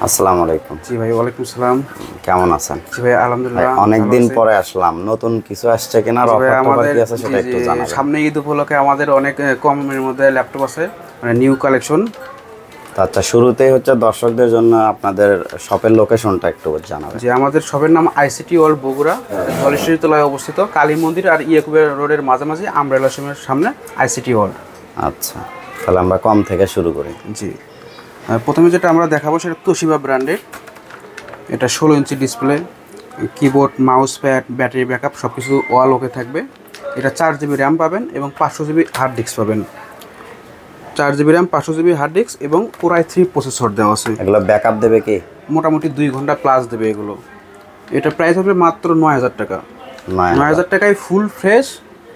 আসসালামু আলাইকুম। জি ভাই, ওয়ালাইকুম সালাম। কেমন আছেন? জি ভাই, আলহামদুলিল্লাহ। অনেকদিন পরে আসলাম, নতুন কিছু আসছে কিনা আর অফার টফার কি আছে সেটা একটু জানাবেন। সামনে ঈদ উপলক্ষে আমাদের অনেক কমের মধ্যে ল্যাপটপ আছে, মানে নিউ কালেকশন। তো আচ্ছা, শুরুতেই হচ্ছে দর্শকদের জন্য আপনাদের শপের লোকেশনটা একটু জানাবেন। যে আমাদের শপের নাম আইসিটি ওয়ার্ল্ড বগুড়া, ধলেশ্বরী তলায় অবস্থিত, কালী মন্দির আর ইয়াকুবের রোডের মাঝামাঝি, আমব্রেলা শপের সামনে আইসিটি ওয়ার্ল্ড। আচ্ছা, তাহলে আমরা কম থেকে শুরু করি। জি, প্রথমে যেটা আমরা দেখাবো সেটা তোশিবা ব্র্যান্ডের। এটা 16 inch display, keyboard, mouse pad, battery backup সব কিছু ওয়াল ওকে থাকবে। এটা 4 জিবি র্যাম পাবেন এবং 500 জিবি হার্ড ডিস্ক পাবেন। 4 GB RAM, 500 GB hard disk এবং কোরাই 3 প্রসেসর দেওয়া আছে। এগুলো ব্যাকআপ দেবে কি? মোটামুটি 2 ঘন্টা প্লাস দেবে এগুলো। এটা প্রাইস হবে মাত্র 9000 টাকা। 9000 টাকায় ফুল ফ্রেশ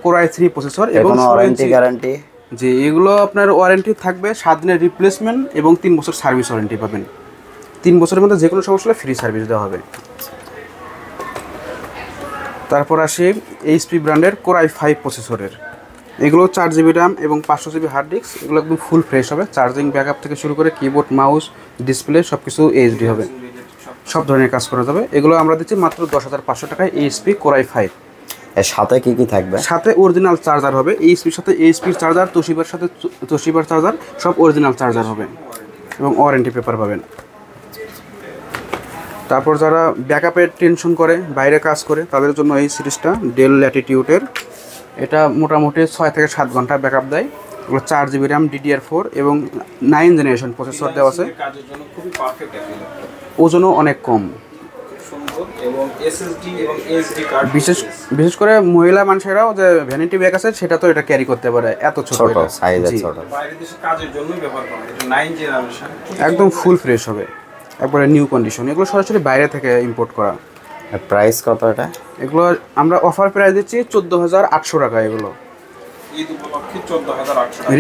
কোরাই 3 প্রসেসর এবং ওয়ারেন্টি গ্যারান্টি। যে এগুলো আপনার ওয়ারেন্টি থাকবে 7 দিনের রিপ্লেসমেন্ট এবং 3 বছর সার্ভিস ওয়ারেন্টি পাবেন। 3 বছরের মধ্যে যে কোনো সমস্যা হলে ফ্রি সার্ভিস দেওয়া হবে। তারপর আসি এইচপি ব্র্যান্ডের কোরাই 5 প্রসেসরের। এগুলো 4 জিবি র্যাম এবং 500 জিবি হার্ড ডিস্ক। এগুলো একদম ফুল ফ্রেশ হবে, চার্জিং ব্যাকআপ থেকে শুরু করে কিবোর্ড, মাউস, ডিসপ্লে সব কিছু এইচডি হবে, সব ধরনের কাজ করা যাবে। এগুলো আমরা দিচ্ছি মাত্র 10,500 টাকায় এইচপি কোরাই 5। এর সাথে কি কি থাকবে? সাথে অরিজিনাল চার্জার হবে, এইচপির সাথে এইচপির চার্জার, তোশিবার সাথে তোশিবার চার্জার, সব অরিজিনাল চার্জার হবে এবং ওয়ারেন্টি পেপার পাবেন। তারপর যারা ব্যাকআপের টেনশন করে, বাইরে কাজ করে, তাদের জন্য এই সিরিজটা ডেল ল্যাটিটিউডের। এটা মোটামুটি 6 থেকে 7 ঘন্টা ব্যাকআপ দেয়। এগুলো 4 জিবি র্যাম, DDR4 এবং 9 জেনারেশন প্রসেসর দেওয়া আছে। ওজনও অনেক কম। বিশেষ করে মহিলা মানুষেরাও যে ভ্যানিটি ব্যাগ আছে সেটা তো এটা ক্যারি করতে পারে, এত ছোট সাইজে ছোট। একদম ফুল ফ্রেশ হবে, একবারে নিউ কন্ডিশন। এগুলো সরাসরি বাইরে থেকে ইম্পোর্ট করা। প্রাইস কত এটা? এগুলো আমরা অফার প্রাইস দিচ্ছি 14,800 টাকা। এগুলো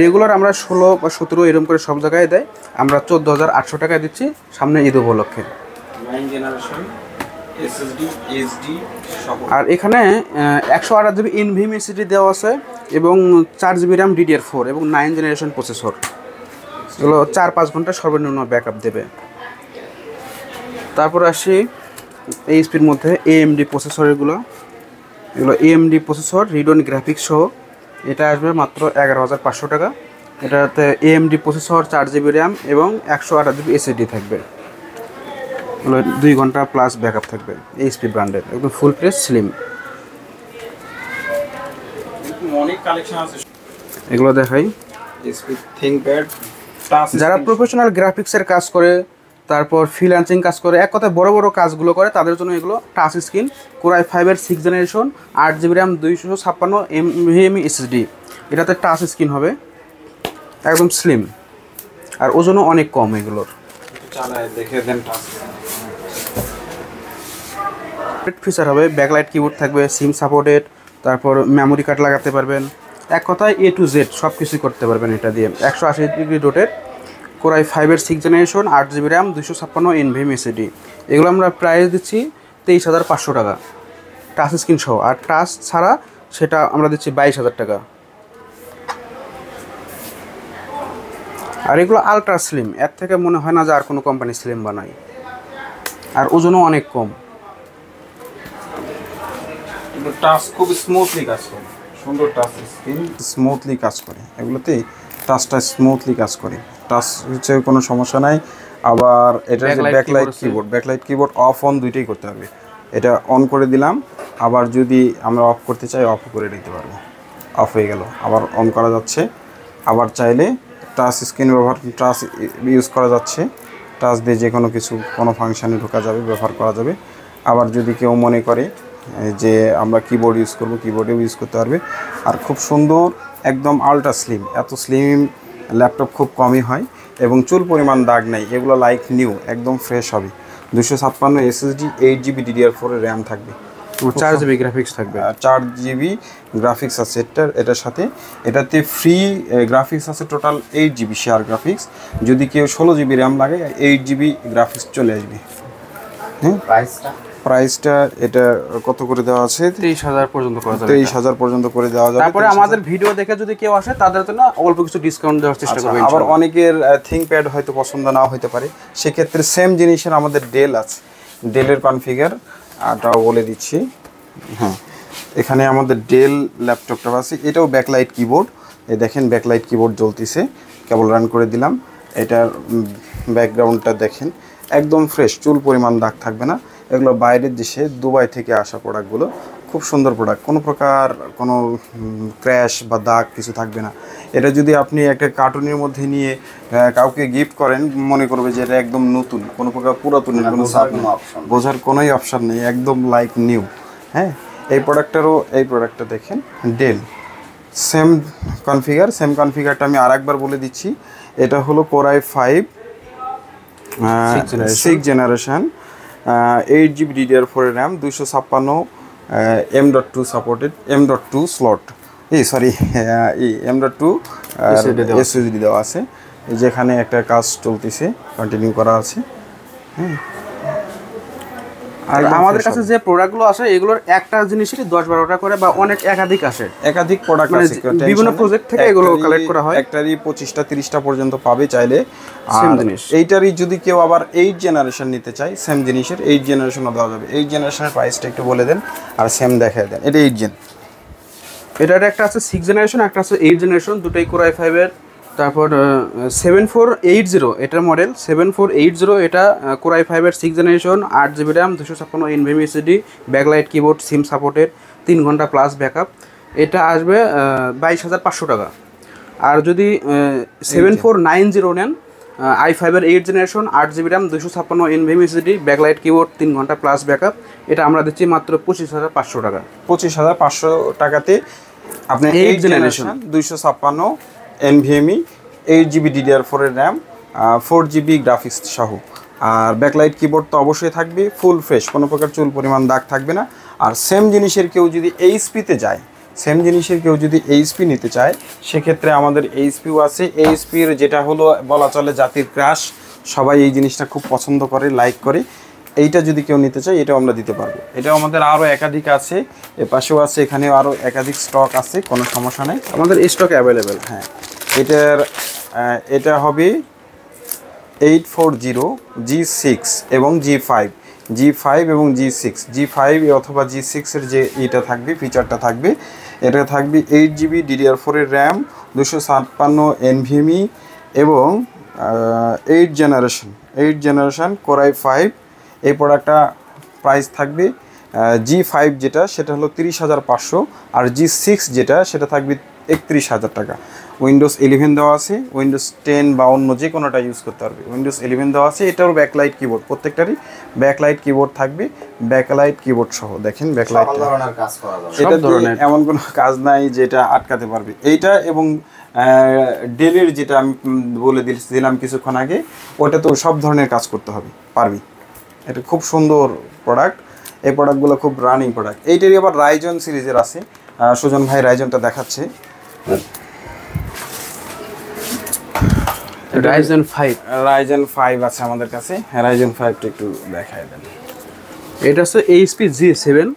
রেগুলার আমরা 16 বা 17 এরকম করে সব জায়গায় দেয়, আমরা 14,800 টাকায় দিচ্ছি সামনে ঈদ উপলক্ষে। আর এখানে 128 জিবি এনভিএমই এসএসডি দেওয়া আছে এবং 4 জিবি র্যাম, DDR4 এবং 9 জেনারেশন প্রসেসর। এগুলো 4-5 ঘন্টা সর্বনিম্ন ব্যাকআপ দেবে। তারপর আসি এইচপির মধ্যে AMD প্রসেসর। এগুলো AMD প্রসেসর, রিডন গ্রাফিক্স সহ। এটা আসবে মাত্র 11,500 টাকা। এটাতে AMD প্রসেসর, 4 জিবি র্যাম এবং 128 জিবি এসএসডি থাকবে। এগুলো 2 ঘন্টা প্লাস ব্যাকআপ থাকবে। এইচপি ব্র্যান্ডের একদম ফুল ফ্রেশ স্লিম। এগুলো দেখাই। যারা প্রফেশনাল গ্রাফিক্সের কাজ করে, তারপর ফ্রিল্যান্সিং কাজ করে, এক কথায় বড় বড় কাজগুলো করে, তাদের জন্য এগুলো টাচ স্ক্রিন। কোরাই 5-এর 6 generation, 8 GB RAM, 256 NVMe SSD. এটাতে টাচ স্ক্রিন হবে, একদম স্লিম আর ওজনও অনেক কম। এগুলোর ফিচার হবে, ব্যাকলাইট কিবোর্ড থাকবে, সিম সাপোর্টেড, তারপর মেমোরি কার্ড লাগাতে পারবেন। এক কথায় A to Z সব কিছুই করতে পারবেন এটা দিয়ে। 180 ডিগ্রি রোটেট, কোরাই 5-এর 6 generation, 8 GB RAM, 256 NVMe SSD. এগুলো আমরা প্রাইস দিচ্ছি 23,500 টাকা টাচ স্ক্রিন সহ। আর টাচ ছাড়া সেটা আমরা দিচ্ছি 22,000 টাকা। আর এগুলো আলট্রা স্লিম, এর থেকে মনে হয় না যে আর কোনো কোম্পানি স্লিম বানায়। আর ওজনও অনেক কম। টাচ খুব স্মুথলি কাজ করে, সুন্দর টাচ স্ক্রিন, স্মুথলি কাজ করে। এগুলোতে টাচটা স্মুথলি কাজ করে, টাচ হচ্ছে কোনো সমস্যা নাই। আবার এটা ব্যাকলাইট কিবোর্ড অফ অন দুইটাই করতে হবে। এটা অন করে দিলাম, আবার যদি আমরা অফ করতে চাই অফ করে দিতে পারবো। অফ হয়ে গেল, আবার অন করা যাচ্ছে। আবার চাইলে টাচ স্ক্রিন টাচ ইউজ করা যাচ্ছে, টাচ দিয়ে যে কোনো কিছু, কোনো ফাংশানে ঢোকা যাবে, ব্যবহার করা যাবে। আবার যদি কেউ মনে করে যে আমরা কিবোর্ড ইউজ করবো, কিবোর্ডেও ইউজ করতে পারবে। আর খুব সুন্দর, একদম আলট্রা স্লিম। এত স্লিম ল্যাপটপ খুব কমই হয় এবং চুল পরিমাণ দাগ নেই। এগুলো লাইক নিউ, একদম ফ্রেশ হবে। 256 এসএসডি, 8 জিবি DDR4 র্যাম থাকবে, 4 জিবি গ্রাফিক্স থাকবে। 4 জিবি গ্রাফিক্স আছে এটার সাথে। এটাতে ফ্রি গ্রাফিক্স আছে টোটাল 8 জিবি শেয়ার গ্রাফিক্স। যদি কেউ 16 জিবি র্যাম লাগে, 8 জিবি গ্রাফিক্স চলে আসবে। হ্যাঁ, প্রাইসটা এটা কত করে দেওয়া আছে? 23,000 পর্যন্ত করা যাবে। 23,000 পর্যন্ত করে দেওয়া যাবে। তারপরে আমাদের ভিডিও দেখে যদি কেউ আসে তাদের জন্য অল্প কিছু ডিসকাউন্ট দেওয়ার চেষ্টা করব। আবার অনেকের থিংকপ্যাড হয়তো পছন্দ নাও হতে পারে, সেক্ষেত্রে সেম জিনিসের আমাদের ডেল আছে, ডেলের কনফিগার আটাও বলে দিচ্ছি। হ্যাঁ, এখানে আমাদের ডেল ল্যাপটপটা আছে, এটাও ব্যাকলাইট কিবোর্ড। এই দেখেন ব্যাকলাইট কিবোর্ড জ্বলতেছে, কেবল রান করে দিলাম। এটার ব্যাকগ্রাউন্ডটা দেখেন একদম ফ্রেশ, চুল পরিমাণ দাগ থাকবে না। এগুলো বাইরের দেশে দুবাই থেকে আসা প্রোডাক্টগুলো, খুব সুন্দর প্রোডাক্ট, কোনো প্রকার কোনো ক্র্যাশ বা দাগ কিছু থাকবে না। এটা যদি আপনি একটা কার্টুনের মধ্যে নিয়ে কাউকে গিফট করেন, মনে করবে যে এটা একদম নতুন, কোনো প্রকার পুরাতনের কোনো বোঝার কোনোই অপশান নেই, একদম লাইক নিউ। হ্যাঁ, এই প্রোডাক্টটা দেখেন ডেল, সেম কনফিগার। সেম কনফিগারটা আমি আরেকবার বলে দিচ্ছি। এটা হলো core i 5 6th generation, 8GB DDR4 RAM, 256 M.2 supported, M.2 slot, M.2 SSD দেওয়া আছে। যেখানে একটা কাজ চলতেছে, কন্টিনিউ করা আছে। হ্যাঁ, আর আমাদের কাছে যে প্রোডাক্টগুলো আসে এগুলোর একটা জিনিসেরই 10-12টা করে বা অনেক একাধিক আসে, একাধিক প্রোডাক্ট আছে, বিভিন্ন প্রজেক্ট থেকে এগুলো কালেক্ট করা হয়। একটারই 25টা 30টা পর্যন্ত পাবে চাইলে। সেম জিনিস এইটারই যদি কেউ আবার 8 জেনারেশন নিতে চায়, সেম জিনিসের 8 জেনারেশনও দেওয়া যাবে। 8 জেনারেশনের প্রাইসটা একটু বলে দেন আর সেম দেখায় দেন। এটা 8 জেন, এটার একটা আছে 6 জেনারেশন, একটা আছে 8 জেনারেশন, দুটোই কোরাই 5 এর। তারপর 7480 এটার মডেল 7480, এটা কোরাই 5 এর 6 generation, 8GB RAM, 256 NVMe SSD, backlight keyboard, SIM supported, 3 ঘন্টা প্লাস ব্যাকআপ। এটা আসবে 22,500 টাকা। আর যদি 7490 নেন, i5 এর 8 generation, 8GB RAM, 256 NVMe SSD, backlight keyboard, 3 ঘন্টা প্লাস ব্যাকআপ, এটা আমরা দিচ্ছি মাত্র 25,500 টাকা। 25,500 টাকাতে আপনি 8 জেনারেশন 256 NVMe, 8GB DDR4 এর RAM, 4GB গ্রাফিক্স সহ। আর ব্যাকলাইট কিবোর্ড তো অবশ্যই থাকবে, ফুল ফ্রেশ, কোনো প্রকার চুল পরিমাণ দাগ থাকবে না। আর সেম জিনিসের কেউ যদি এইচপিতে যায়, এইচপি নিতে চায়, সেক্ষেত্রে আমাদের এইচপিও আছে। এইচপির যেটা হলো বলা চলে জাতির ক্রাশ, সবাই এই জিনিসটা খুব পছন্দ করে, লাইক করে। এইটা যদি কেউ নিতে চায় এটাও আমরা দিতে পারবো। এটাও আমাদের আরও একাধিক আছে, এ পাশেও আছে, এখানেও আরও একাধিক স্টক আছে, কোনো সমস্যা নেই, আমাদের স্টক অ্যাভেলেবেল। হ্যাঁ, এটা হবে 840 G6 এবং G5 এবং G5 অথবা G6 এর যে এটা থাকবে, ফিচারটা থাকবে, এটা থাকবে 8GB DDR4 এর RAM, 256 NVMe এবং 8 জেনারেশন কোরাই 5। এই প্রোডাক্টটা প্রাইস থাকবে G5 যেটা, সেটা হলো 30,500, আর G6 যেটা, সেটা থাকবে 31,000 টাকা। উইন্ডোজ 11 দেওয়া আছে, উইন্ডোজ 10 বা অন্য যে কোনোটা ইউজ করতে পারবে। উইন্ডোজ 11 দেওয়া আছে, এটারও ব্যাকলাইট কিবোর্ড, প্রত্যেকটারই ব্যাকলাইট কিবোর্ড থাকবে, ব্যাকলাইট কিবোর্ড সহ। দেখেন ব্যাকলাইট, এটা এমন কোনো কাজ নাই যেটা আটকাতে পারবে। এইটা এবং ডেলের যেটা আমি বলে দিলাম কিছুক্ষণ আগে, ওটা তো সব ধরনের কাজ করতে হবে, পারবি। এটা খুব সুন্দর প্রোডাক্ট, এই প্রোডাক্টগুলো খুব রানিং প্রোডাক্ট। এইটারই আবার রাইজন সিরিজের আছে, সুজন ভাই রাইজনটা দেখাচ্ছে। রাইজেন 5 আছে আমাদের কাছে, রাইজেন 5টা একটু দেখায় দেন। এটা হচ্ছে HP G7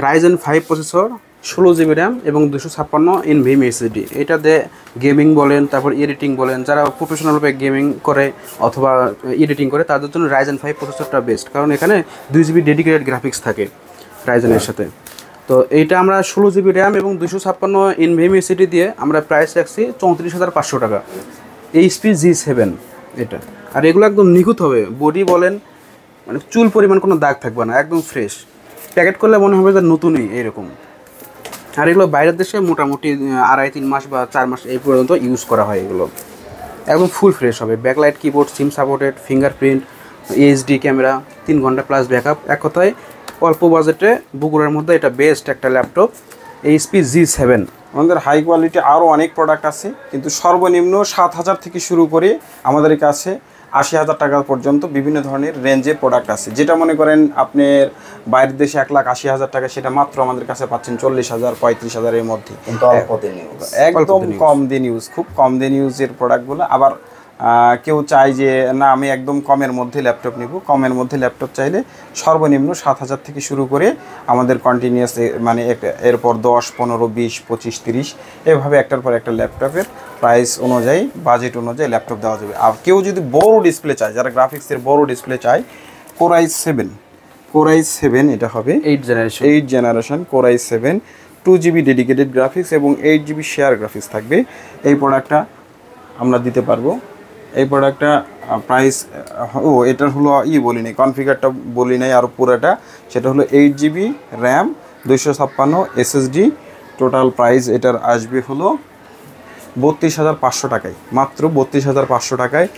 Ryzen 5 processor, 16GB RAM এবং 256 NVMe SSD। এটা দিয়ে গেমিং বলেন, তারপর এডিটিং বলেন, যারা প্রফেশনালভাবে গেমিং করে অথবা এডিটিং করে তাদের জন্য রাইজেন 5 প্রসেসরটা বেস্ট, কারণ এখানে 2GB ডেডিকেটেড গ্রাফিক্স থাকে রাইজেনের সাথে। তো এইটা আমরা 16GB RAM এবং 256 NVMe SSD দিয়ে আমরা প্রাইস রাখছি 34,500 টাকা। HP G7 এটা, আর এগুলো একদম নিখুঁত হবে, বডি বলেন মানে চুল পরিমাণ কোনো দাগ থাকবে না, একদম ফ্রেশ। প্যাকেট করলে মনে হবে যে নতুনই এইরকম। আর এগুলো বাইরের দেশে মোটামুটি 2.5-3 মাস বা 4 মাস এই পর্যন্ত ইউজ করা হয়, এগুলো একদম ফুল ফ্রেশ হবে। Backlight keyboard, SIM supported, fingerprint, HD camera, 3 ঘন্টা প্লাস ব্যাকআপ। এক কথায় অল্প বাজেটে বগুড়ার মধ্যে এটা বেস্ট একটা ল্যাপটপ, HP G7। আমাদের হাই কোয়ালিটি আরও অনেক প্রোডাক্ট আছে, কিন্তু সর্বনিম্ন 7,000 থেকে শুরু করে আমাদের কাছে 80,000 টাকা পর্যন্ত বিভিন্ন ধরনের রেঞ্জে প্রোডাক্ট আছে। যেটা মনে করেন আপনার বাইরের দেশে 1,80,000 টাকা, সেটা মাত্র আমাদের কাছে পাচ্ছেন 40,000 35,000 এর মধ্যে, একদম কম দিন ইউজ, খুব কম দিন ইউজের প্রোডাক্টগুলো। আবার কেউ চায় যে না আমি একদম কমের মধ্যে ল্যাপটপ নিব, কমের মধ্যে ল্যাপটপ চাইলে সর্বনিম্ন 7,000 থেকে শুরু করে আমাদের কন্টিনিউয়াস মানে এরপর 10, 15, 20, 25, 30 এভাবে একটার পর একটা ল্যাপটপের প্রাইস অনুযায়ী বাজেট অনুযায়ী ল্যাপটপ দেওয়া যাবে। আর কেউ যদি বড় ডিসপ্লে চায়, যারা গ্রাফিক্সের বড় ডিসপ্লে চায়, Core i7 এটা হবে 8 generation Core i7 2GB dedicated graphics এবং 8GB শেয়ার গ্রাফিক্স থাকবে। এই প্রোডাক্টটা আমরা দিতে পারবো। এই প্রোডাক্টটা প্রাইস এটার হলো বলি নাই, কনফিগারটা বলি নাই আরও পুরোটা, সেটা হলো 8GB RAM 256 SSD। Total price এটার আসবে হলো 32,500 টাকায়, মাত্র 32,500 টাকায়।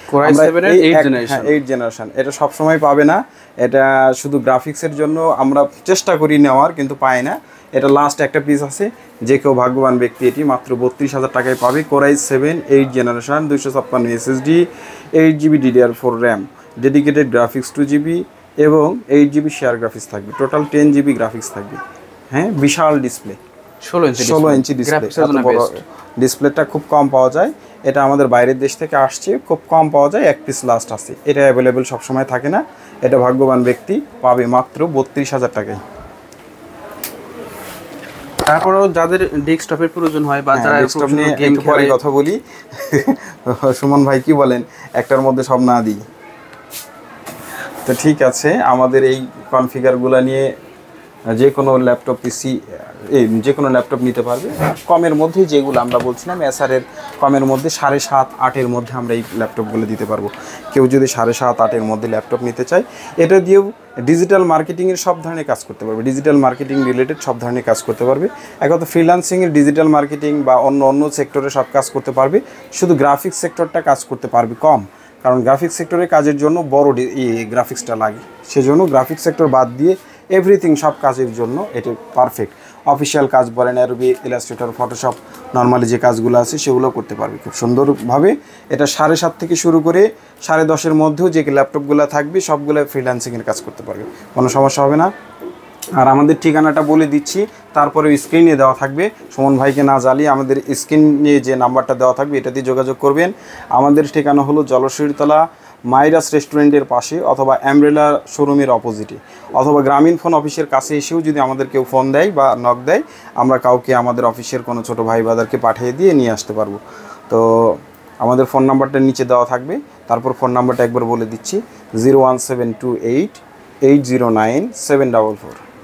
8 জেনারেশন এটা সবসময় পাবে না, এটা শুধু গ্রাফিক্সের জন্য আমরা চেষ্টা করি নেওয়ার, কিন্তু পাই না। এটা লাস্ট একটা পিস আছে, যে কেউ ভাগ্যবান ব্যক্তি এটি মাত্র 32,000 টাকায় পাবে। Core i7 8 generation 256 SSD 8GB DDR4 RAM dedicated graphics 2GB এবং 8GB শেয়ার গ্রাফিক্স থাকবে। টোটাল 10GB গ্রাফিক্স থাকবে। হ্যাঁ, বিশাল ডিসপ্লে, 16 ইঞ্চি ডিসপ্লে। ডিসপ্লেটা খুব কম পাওয়া যায়, এটা আমাদের বাইরের দেশ থেকে আসছে, খুব কম পাওয়া যায়, এক পিস লাস্ট আছে। এটা অ্যাভেলেবেল সবসময় থাকে না, এটা ভাগ্যবান ব্যক্তি পাবে মাত্র 32,000 টাকায়। তারপরেও যাদের ডেস্কটপের প্রয়োজন হয় বা যারা ডেস্কটপ নিয়ে একটু পরে কথা বলি। সুমন ভাই কি বলেন, একটার মধ্যে সব না দিই? তো ঠিক আছে, আমাদের এই কনফিগারগুলো নিয়ে যে কোনো ল্যাপটপ পিসি যে কোনো ল্যাপটপ নিতে পারবে। কমের মধ্যে যেগুলো আমরা বলছিলাম এসারের কমের মধ্যে 7.5, 8-এর মধ্যে আমরা এই ল্যাপটপগুলো দিতে পারবো। কেউ যদি 7.5, 8-এর মধ্যে ল্যাপটপ নিতে চায়, এটা দিয়েও ডিজিটাল মার্কেটিংয়ের সব ধরনের কাজ করতে পারবে, ডিজিটাল মার্কেটিং রিলেটেড সব ধরনের কাজ করতে পারবে। এখন তো ফ্রিল্যান্সিংয়ের ডিজিটাল মার্কেটিং বা অন্য সেক্টরে সব কাজ করতে পারবে, শুধু গ্রাফিক্স সেক্টরটা কাজ করতে পারবে কম, কারণ গ্রাফিক্স সেক্টরের কাজের জন্য বড় গ্রাফিক্সটা লাগে। সেজন্য গ্রাফিক্স সেক্টর বাদ দিয়ে এভরিথিং সব কাজের জন্য এটা পারফেক্ট। অফিসিয়াল কাজ বলেন, অ্যাডোবি, ইলাস্ট্রেটর, ফটোশপ, নর্মালি যে কাজগুলো আছে সেগুলো করতে পারবে খুব সুন্দরভাবে। এটা 7.5 থেকে শুরু করে 10.5-এর মধ্যেও যে ল্যাপটপগুলো থাকবে সবগুলো ফ্রিল্যান্সিংয়ের কাজ করতে পারবে, কোনো সমস্যা হবে না। আর আমাদের ঠিকানাটা বলে দিচ্ছি, তারপরে স্ক্রিনে দেওয়া থাকবে, সুমন ভাইকে না জ্বালিয়ে আমাদের স্ক্রিনে যে নাম্বারটা দেওয়া থাকবে এটা দিয়ে যোগাযোগ করবেন। আমাদের ঠিকানা হলো জলশিরতলা মাইরাস রেস্টুরেন্টের পাশে, অথবা অ্যামব্রেলা শোরুমের অপোজিটে, অথবা গ্রামীণ ফোন অফিসের কাছে এসেও যদি আমাদের কেউ ফোন দেয় বা নক দেয়, আমরা কাউকে আমাদের অফিসের কোনো ছোটো ভাই বাদারকে পাঠিয়ে দিয়ে নিয়ে আসতে পারবো। তো আমাদের ফোন নাম্বারটা নিচে দেওয়া থাকবে, তারপর ফোন নাম্বারটা একবার বলে দিচ্ছি, 01728 809 744।